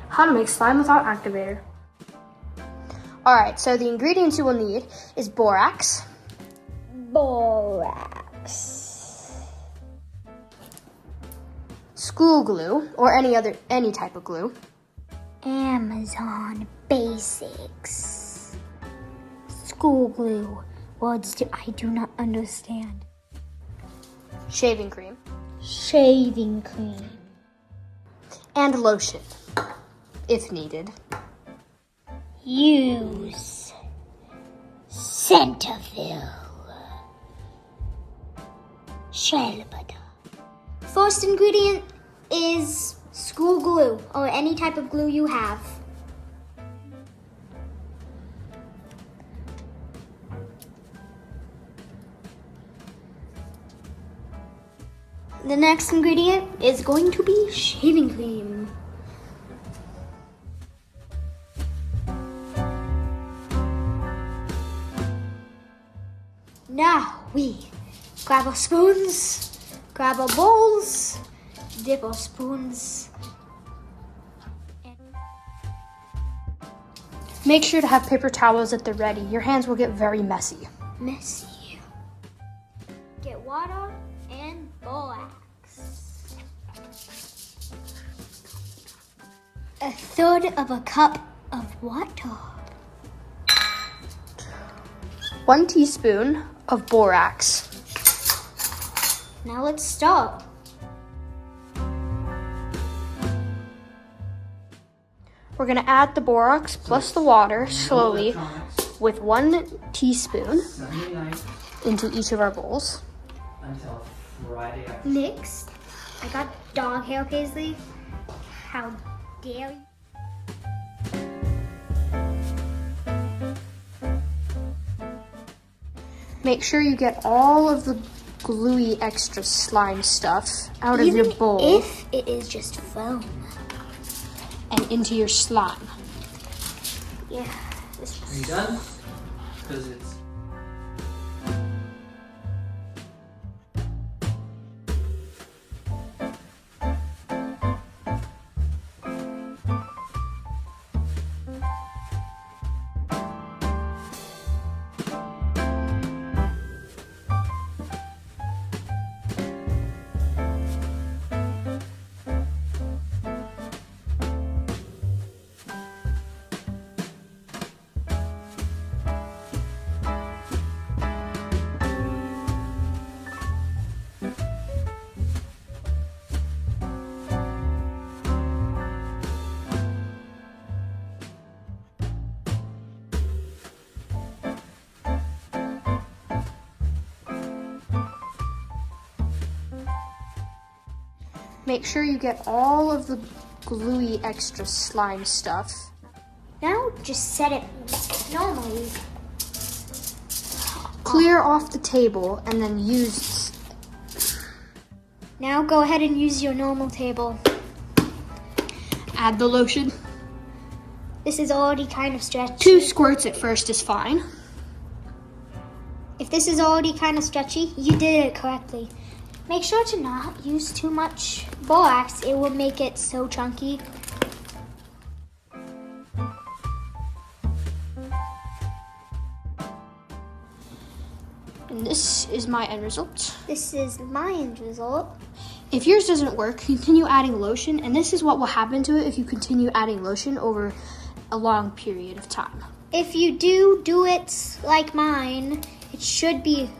How to make slime without activator. Alright, so the ingredients you will need is borax. School glue, or any type of glue. Amazon Basics. School glue. Words I do not understand. Shaving cream. Shaving cream. And lotion, if needed. Use Centerville. Shea butter. First ingredient is school glue, or any type of glue you have. The next ingredient is going to be shaving cream. Now we grab our spoons, grab our bowls, dip our spoons. Make sure to have paper towels at the ready. Your hands will get very messy. Get water and borax. A third of a cup of water. 1 teaspoon of borax. Now let's start. We're going to add the borax plus the water slowly with 1 teaspoon into each of our bowls. Until Friday. Next, I got dog hair, Paisley. How dare you? Make sure you get all of the gluey extra slime stuff out of your bowl. If it is just foam. And into your slime. Yeah. Are you done? Because it's... Make sure you get all of the gluey extra slime stuff. Now just set it normally. Clear off the table and then use... Now go ahead and use your normal table. Add the lotion. This is already kind of stretchy. 2 squirts at first is fine. If this is already kind of stretchy, you did it correctly. Make sure to not use too much borax. It will make it so chunky. And this is my end result. This is my end result. If yours doesn't work, continue adding lotion, and this is what will happen to it if you continue adding lotion over a long period of time. If you do it like mine, it should be